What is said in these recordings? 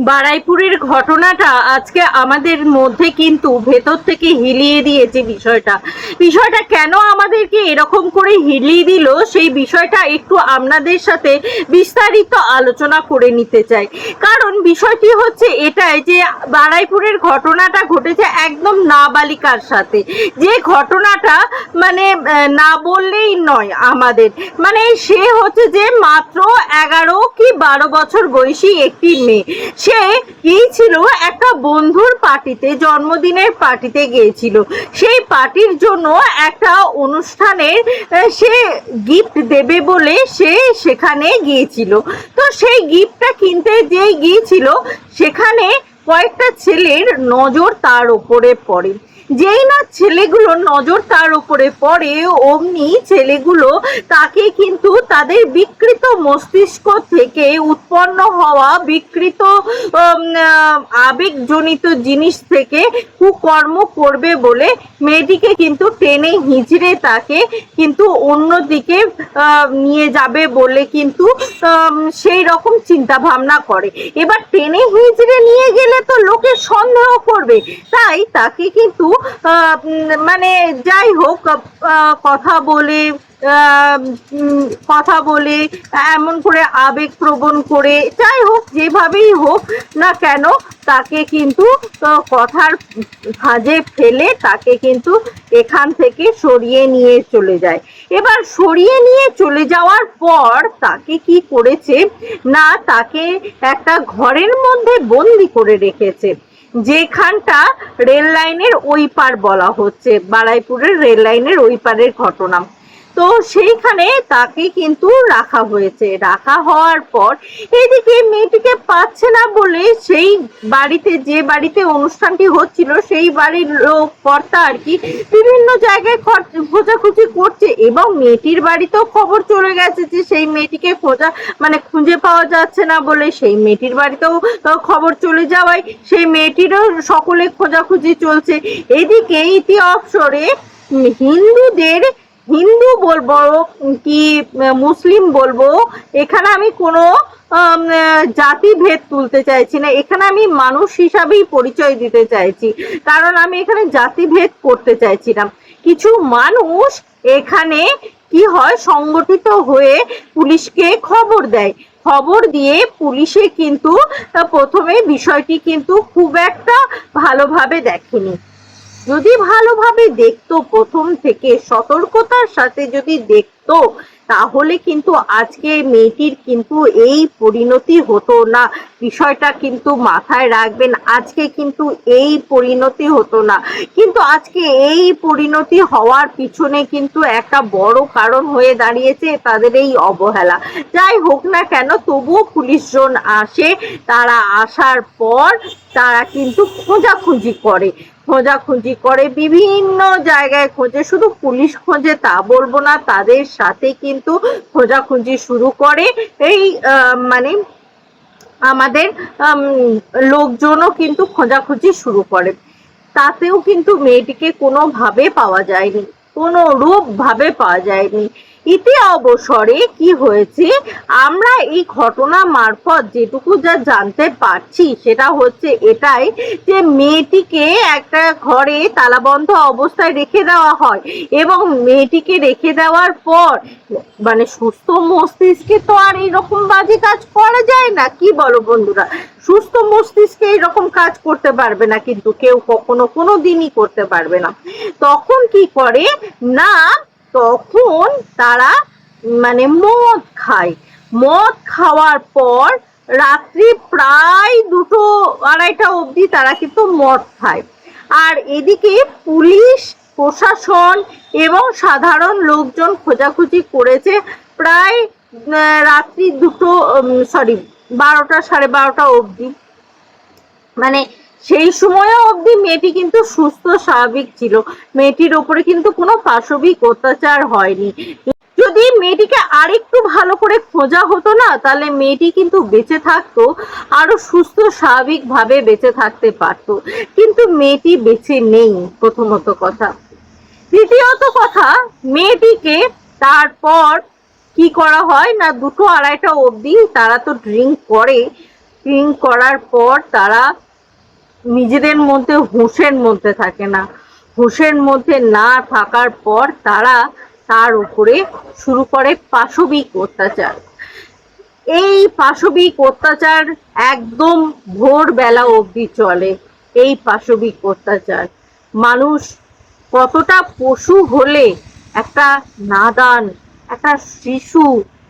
বারুইপুরের ঘটনাটা আজকে আমাদের মধ্যে কিন্তু ভেতর থেকে হিলিয়ে দিয়েছে। বিষয়টা কেন আমাদেরকে এরকম করে হিলিয়ে দিল সেই বিষয়টা একটু আপনাদের সাথে বিস্তারিত আলোচনা করে নিতে চাই। কারণ বিষয়টি হচ্ছে এটাই যে বারুইপুরের ঘটনাটা ঘটেছে একদম নাবালিকার সাথে, যে ঘটনাটা মানে না বললেই নয় আমাদের। মানে সে হচ্ছে যে মাত্র 11 কি 12 বছর বয়সী একটি মেয়ে। সে গিয়েছিল একটা বন্ধুর পার্টিতে, জন্মদিনের পার্টিতে গিয়েছিল। সেই পার্টির জন্য একটা অনুষ্ঠানের সে গিফট দেবে বলে সে সেখানে গিয়েছিল। তো সেই গিফটটা কিনতে যেই গিয়েছিল সেখানে কয়েকটা ছেলের নজর তার উপরে পড়ে। যেই না ছেলেগুলোর নজর তার উপরে পড়ে অমনি ছেলেগুলো তাকে কিন্তু তাদের বিকৃত মস্তিষ্ক থেকে উৎপন্ন হওয়া বিকৃত আবেগজনিত জিনিস থেকে কুকর্ম করবে বলে মেয়েটিকে কিন্তু টেনে হিঁচড়ে তাকে কিন্তু অন্যদিকে নিয়ে যাবে বলে কিন্তু সেই রকম চিন্তা ভাবনা করে। এবার টেনে হিঁচড়ে নিয়ে গেলে তো লোকে সন্দেহ করবে, তাই তাকে কিন্তু মানে যাই হোক কথা বলে এমন করে আবেগ প্রবণ করে যাই হোক যেভাবেই হোক না কেন তাকে কিন্তু কথার ভাঁজে ফেলে তাকে কিন্তু এখান থেকে সরিয়ে নিয়ে চলে যায়। এবার সরিয়ে নিয়ে চলে যাওয়ার পর তাকে কি করেছে না, তাকে একটা ঘরের মধ্যে বন্দি করে রেখেছে, যেখানটা রেল লাইনের ওই পার বলা হচ্ছে, বারুইপুরের রেল লাইনের ওই পারের ঘটনা। তো সেইখানে তাকে কিন্তু রাখা হয়েছে। রাখা হওয়ার পর এদিকে মেয়েটিকে পাচ্ছে না বলে সেই বাড়িতে, যে বাড়িতে অনুষ্ঠানটি হচ্ছিল সেই বাড়ির লোক কর্তা আর কি বিভিন্ন জায়গায় খোঁজাখুঁজি করছে, এবং মেয়েটির বাড়িতেও খবর চলে গেছে যে সেই মেয়েটিকে খুঁজে পাওয়া যাচ্ছে না বলে সেই মেয়েটির বাড়িতেও খবর চলে যাওয়ায় সেই মেয়েটিরও সকলে খোঁজাখুঁজি চলছে। এদিকে ইতি অবসরে হিন্দু বলবো কি মুসলিম বলবো, এখানে আমি কোনো জাতি ভেদ তুলতে চাইছি না, এখানে আমি মানুষ হিসাবেই পরিচয় দিতে চাইছি, কারণ আমি এখানে জাতি ভেদ করতে চাইছি না। কিছু মানুষ এখানে কি হয় সংগঠিত হয়ে পুলিশকে খবর দেয়, খবর দিয়ে পুলিশে কিন্তু প্রথমে বিষয়টি কিন্তু খুব একটা ভালোভাবে দেখেনি। যদি ভালোভাবে দেখতো, প্রথম থেকে সতর্কতার সাথে যদি দেখতো, তাহলে কিন্তু আজকে মেয়েটির কিন্তু এই পরিণতি হতো না। বিষয়টা কিন্তু মাথায় রাখবেন, আজকে কিন্তু এই পরিণতি হতো না। কিন্তু আজকে এই পরিণতি হওয়ার পিছনে কিন্তু একটা বড় কারণ হয়ে দাঁড়িয়েছে তাদের এই অবহেলা। যাই হোক না কেন তবুও পুলিশজন আসে, তারা আসার পর তারা কিন্তু খোঁজাখুঁজি করে বিভিন্ন জায়গায় খোঁজে, শুধু পুলিশ খোঁজে তা বলবো না, তাদের সাথে কিন্তু খোঁজাখুঁজি শুরু করে এই মানে আমাদের লোকজনও কিন্তু খোঁজাখুঁজি শুরু করে। তাতেও কিন্তু মেয়েটিকে কোনোভাবে পাওয়া যায়নি, কোনো রূপ ভাবে পাওয়া যায়নি। ইতি অবসরে কি হয়েছে, আমরা এই ঘটনা মারফত যেটুকু যা জানতে পারছি সেটা হচ্ছে এটাই যে মেয়েটিকে একটা ঘরে তালাবন্ধ অবস্থায় রেখে দেওয়া হয়, এবং মেয়েটিকে রেখে দেওয়ার পর মানে সুস্থ মস্তিষ্কে তো আর এইরকম বাজে কাজ করা যায় না, কি বলো বন্ধুরা? সুস্থ মস্তিষ্কে এরকম কাজ করতে পারবে না, কিন্তু কেউ কখনো কোনো দিনই করতে পারবে না। তখন কি করে না, তখন তারা মানে মদ খায়। মদ খাওয়ার পর রাত্রি প্রায় 2-2:30 অবধি তারা কিন্তু মদ খায়। আর এদিকে পুলিশ প্রশাসন এবং সাধারণ লোকজন খোঁজাখুঁজি করেছে প্রায় রাত্রি 12:30 অবধি। মানে সেই সময়ও অবধি মেয়েটি কিন্তু সুস্থ স্বাভাবিক ছিল, মেয়েটির ওপরে কিন্তু কোনো পাশবিক অত্যাচার হয়নি। যদি মেয়েটিকে আরেকটু ভালো করে খোঁজা হতো না, তাহলে মেয়েটি কিন্তু বেঁচে থাকতো, আরো সুস্থ স্বাভাবিক ভাবে বেঁচে থাকতে পারতো, কিন্তু মেয়েটি বেঁচে নেই প্রথমত কথা। দ্বিতীয়ত কথা, মেয়েটিকে তারপর কি করা হয় না, 2-2:30 অবধি তারা তো ড্রিঙ্ক করে, ড্রিঙ্ক করার পর তারা নিজেদের মধ্যে হুঁশের মধ্যে থাকে না। হুঁশের মধ্যে না থাকার পর তারা তার উপরে শুরু করে পাশবিক অত্যাচার। এই পাশবিক অত্যাচার একদম ভোরবেলা অবধি চলে। এই পাশবিক অত্যাচার মানুষ কতটা পশু হলে একটা নাদান, একটা শিশু,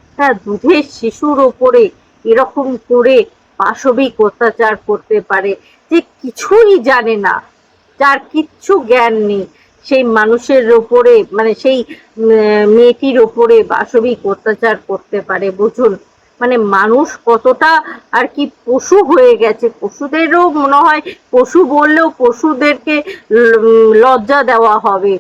একটা দুধের শিশুর ওপরে এরকম করে পাশবিক অত্যাচার করতে পারে, যে কিছুই জানে না, যার কিচ্ছু জ্ঞান নেই, সেই মানুষের ওপরে মানে সেই মেয়েটির ওপরে পাশবিক অত্যাচার করতে পারে। বুঝুন মানে মানুষ কতটা আর কি পশু হয়ে গেছে। পশুদেরও মনে হয়, পশু বললেও পশুদেরকে লজ্জা দেওয়া হবে,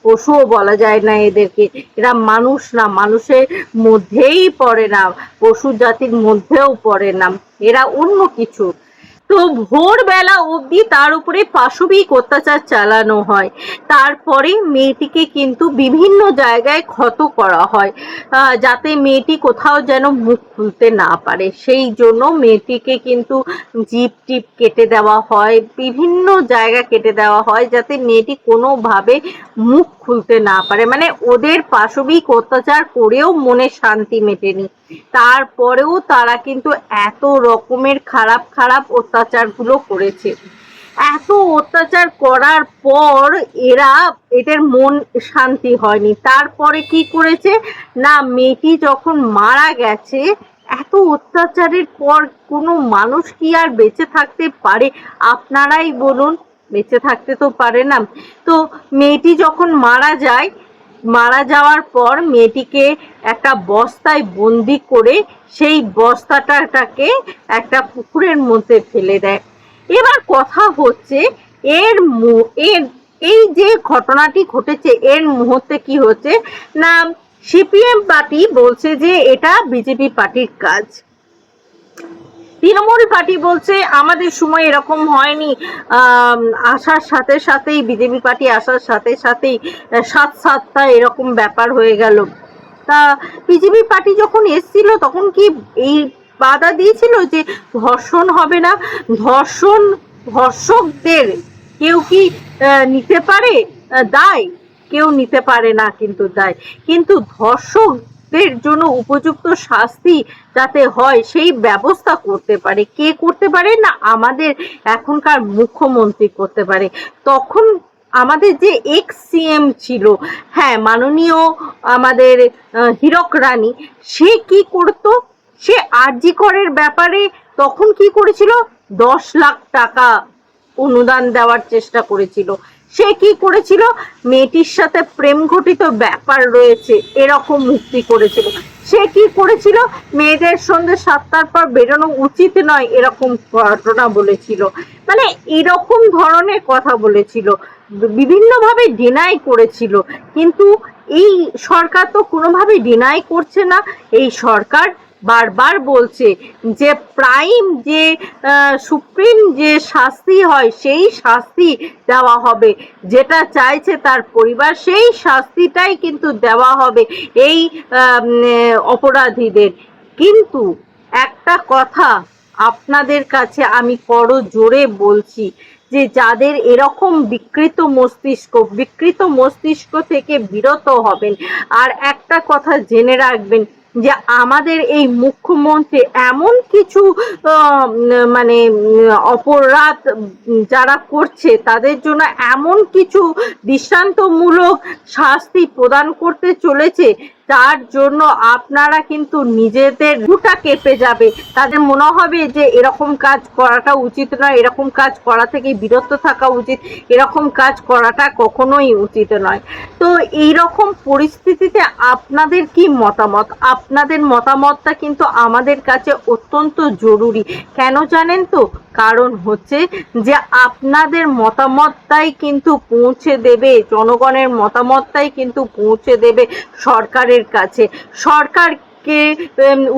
পশুও বলা যায় না এদেরকে, এরা মানুষ না, মানুষের মধ্যেই পড়ে না, পশু জাতির মধ্যেও পড়ে না, এরা অন্য কিছু। তো ভোরবেলা অবধি তার উপরে পাশবিক অত্যাচার চালানো হয়। তারপরে মেয়েটিকে কিন্তু বিভিন্ন জায়গায় ক্ষত করা হয়, যাতে মেয়েটি কোথাও যেন মুখ খুলতে না পারে। সেই জন্য মেয়েটিকে কিন্তু জিভ টিপ কেটে দেওয়া হয়, বিভিন্ন জায়গা কেটে দেওয়া হয়, যাতে মেয়েটি কোনোভাবে মুখ খুলতে না পারে। মানে ওদের পাশবিক অত্যাচার করেও মনে শান্তি মেটেনি, তারপরেও তারা কিন্তু এত রকমের খারাপ খারাপ অত্যাচারগুলো করেছে। এত অত্যাচার করার পর এদের মন শান্তি হয়নি। তারপরে কি করেছে না, মেয়েটি যখন মারা গেছে, এত অত্যাচারের পর কোনো মানুষ কি আর বেঁচে থাকতে পারে? আপনারাই বলুন, বেঁচে থাকতে তো পারে না। তো মেয়েটি যখন মারা যায়, মারা যাওয়ার পর মেয়েটিকে একটা বস্তায় বন্দি করে সেই বস্তাটাকে একটা পুকুরের মধ্যে ফেলে দেয়। এবার কথা হচ্ছে এর এই যে ঘটনাটি ঘটেছে, এর মুহূর্তে কি হচ্ছে না, সিপিএম পার্টি বলছে যে এটা বিজেপি পার্টির কাজ, তৃণমূল পার্টি বলছে আমাদের সময় এরকম হয়নি, আসার সাথে সাথেই বিজেপি পার্টি আসার সাথে সাথেই সাতটা এরকম ব্যাপার হয়ে গেল। তা বিজেপি পার্টি যখন এসছিল তখন কি এই বাধা দিয়েছিল যে ধর্ষণ হবে না? ধর্ষকদের কেউ কি নিতে পারে দায়? কেউ নিতে পারে না কিন্তু দায়। কিন্তু ধর্ষকদের জন্য উপযুক্ত শাস্তি যাতে হয় সেই ব্যবস্থা করতে পারে, কে করতে পারে না, আমাদের এখনকার মুখ্যমন্ত্রী করতে পারে। তখন আমাদের যে এক্স সিএম ছিল, হ্যাঁ মাননীয় আমাদের হীরক রানী, সে কি করতো, সে আরজি করের ব্যাপারে তখন কি করেছিল, 10 লাখ টাকা অনুদান দেওয়ার চেষ্টা করেছিল। সে কি করেছিল, মেয়েটির সাথে প্রেম ঘটিত ব্যাপার রয়েছে এরকম মুক্তি করেছিল। সে কি করেছিল, মেয়েদের সন্ধ্যে 7টার পর বেরোনো উচিত নয় এরকম ঘটনা বলেছিল। মানে এরকম ধরনের কথা বলেছিল, বিভিন্নভাবে ডিনাই করেছিল। কিন্তু এই সরকার তো কোনোভাবে ডিনাই করছে না। এই সরকার বারবার বলছে যে প্রাইম যে সুপ্রিম যে শাস্তি হয় সেই শাস্তি দেওয়া হবে, যেটা চাইছে তার পরিবার সেই শাস্তিটাই কিন্তু দেওয়া হবে এই অপরাধীদের। কিন্তু একটা কথা আপনাদের কাছে আমি করজোরে বলছি, যে যাদের এরকম বিকৃত মস্তিষ্ক থেকে বিরত হবেন। আর একটা কথা জেনে রাখবেন, যে আমাদের এই মুখ্যমন্ত্রী এমন কিছু মানে অপরাধ যারা করছে তাদের জন্য এমন কিছু দৃষ্টান্তমূলক শাস্তি প্রদান করতে চলেছে, তার জন্য আপনারা কিন্তু নিজেদের রুটা কেঁপে যাবে। তাদের মনে হবে যে এরকম কাজ করাটা উচিত নয়, এরকম কাজ করা থেকে বিরত থাকা উচিত, এরকম কাজ করাটা কখনোই উচিত নয়। তো এইরকম পরিস্থিতিতে আপনাদের কি মতামত? আপনাদের মতামতটা কিন্তু আমাদের কাছে অত্যন্ত জরুরি। কেন জানেন তো? কারণ হচ্ছে যে আপনাদের মতামতটাই কিন্তু পৌঁছে দেবে, জনগণের মতামতটাই কিন্তু পৌঁছে দেবে সরকারের কাছে, সরকারকে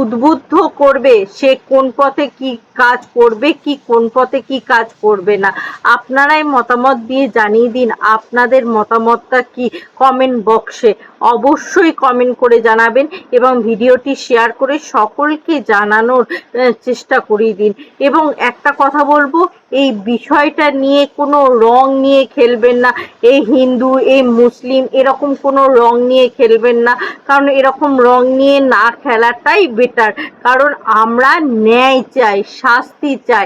উদ্বুদ্ধ করবে সে কোন পথে কি কাজ করবে, কি কোন পথে কি কাজ করবে না। আপনারাই মতামত দিয়ে জানিয়ে দিন আপনাদের মতামতটা কি কমেন্ট বক্সে। অবশ্যই কমেন্ট করে জানাবেন এবং ভিডিওটি শেয়ার করে সকলকে জানানোর চেষ্টা করিয়ে দিন। এবং একটা কথা বলবো, এই বিষয়টা নিয়ে কোনো রং নিয়ে খেলবেন না। এই হিন্দু, এই মুসলিম এরকম কোনো রং নিয়ে খেলবেন না, কারণ এরকম রং নিয়ে না খেলাটাই বেটার। কারণ আমরা ন্যায় চাই, শাস্তি চাই,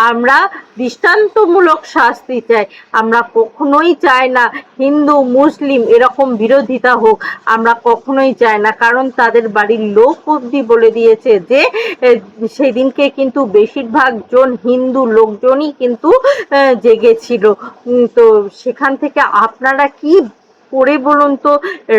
আমরা দৃষ্টান্তমূলক শাস্তি চাই। আমরা কখনোই চাই না হিন্দু মুসলিম এরকম বিরোধিতা হোক, আমরা কখনোই চাই না। কারণ তাদের বাড়ির লোক অবধি বলে দিয়েছে যে সেদিনকে কিন্তু বেশিরভাগ জন হিন্দু লোকজনই কিন্তু জেগেছিল। তো সেখান থেকে আপনারা কি করে বলুন তো,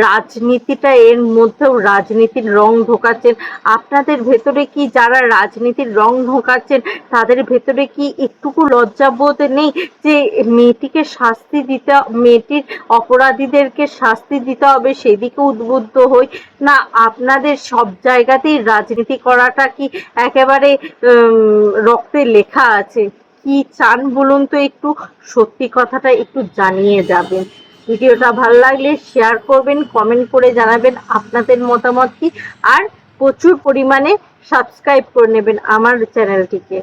রাজনীতিটা এর মধ্যেও রাজনীতির রং ঢোকাচ্ছেন। আপনাদের ভেতরে কি যারা রাজনীতির রং ঢোকাচ্ছেন তাদের ভেতরে কি একটুকু লজ্জাবোধ নেই যে মেয়েটিকে শাস্তি দিতে, মেয়েটির অপরাধীদেরকে শাস্তি দিতে হবে, সেদিকে উদ্বুদ্ধ হই না? আপনাদের সব জায়গাতেই রাজনীতি করাটা কি একেবারে রক্তে লেখা আছে? কি চান বলুন তো, একটু সত্যি কথাটা একটু জানিয়ে যাবেন। ভিডিওটা ভালো লাগলে শেয়ার করবেন, কমেন্ট করে জানাবেন আপনাদের মতামত কি, আর প্রচুর পরিমাণে সাবস্ক্রাইব করে নেবেন আমার চ্যানেলটিকে।